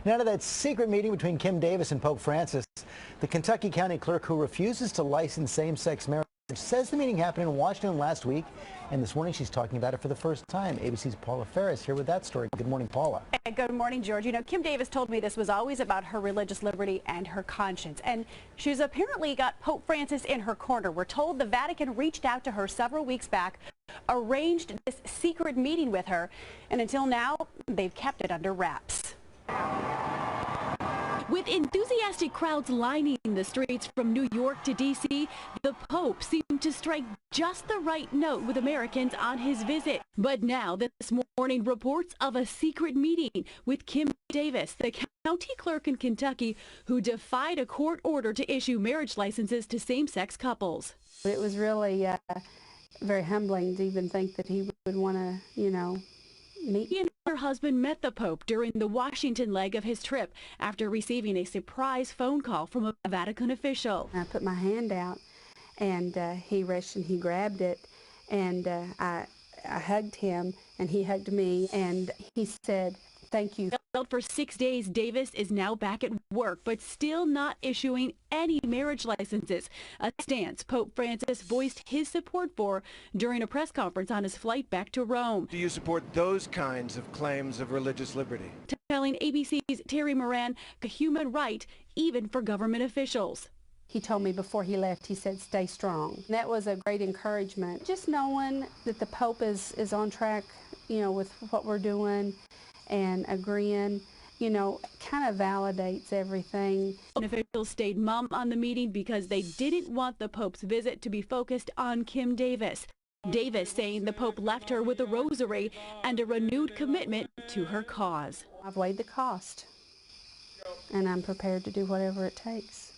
Now to that secret meeting between Kim Davis and Pope Francis. The Kentucky County Clerk who refuses to license same-sex marriage says the meeting happened in Washington last week, and this morning she's talking about it for the first time. ABC's Paula Ferris here with that story. Good morning, Paula. Good morning, George. You know, Kim Davis told me this was always about her religious liberty and her conscience, and she's apparently got Pope Francis in her corner. We're told the Vatican reached out to her several weeks back, arranged this secret meeting with her, and until now, they've kept it under wraps. With enthusiastic crowds lining the streets from New York to D.C., the Pope seemed to strike just the right note with Americans on his visit. But now, this morning, reports of a secret meeting with Kim Davis, the county clerk in Kentucky, who defied a court order to issue marriage licenses to same-sex couples. It was really very humbling to even think that he would want to, meet. She and her husband met the Pope during the Washington leg of his trip after receiving a surprise phone call from a Vatican official. I put my hand out, and he reached and he grabbed it, and I hugged him, and he hugged me, and he said, "Thank you." For 6 days, Davis is now back at work, but still not issuing any marriage licenses, a stance Pope Francis voiced his support for during a press conference on his flight back to Rome. Do you support those kinds of claims of religious liberty? Telling ABC's Terry Moran a human right even for government officials. He told me before he left, he said, "Stay strong." That was a great encouragement. Just knowing that the Pope is on track, with what we're doing and agreeing, kind of validates everything. Officials stayed mum on the meeting because they didn't want the Pope's visit to be focused on Kim Davis. Davis saying the Pope left her with a rosary and a renewed commitment to her cause. I've weighed the cost, and I'm prepared to do whatever it takes.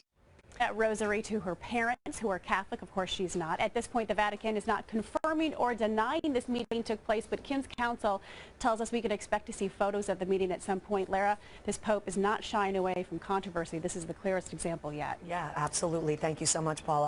That rosary to her parents, who are Catholic. Of course, she's not. At this point, the Vatican is not confirming or denying this meeting took place, but Kim's counsel tells us we can expect to see photos of the meeting at some point. Lara, this Pope is not shying away from controversy. This is the clearest example yet. Yeah, absolutely. Thank you so much, Paula.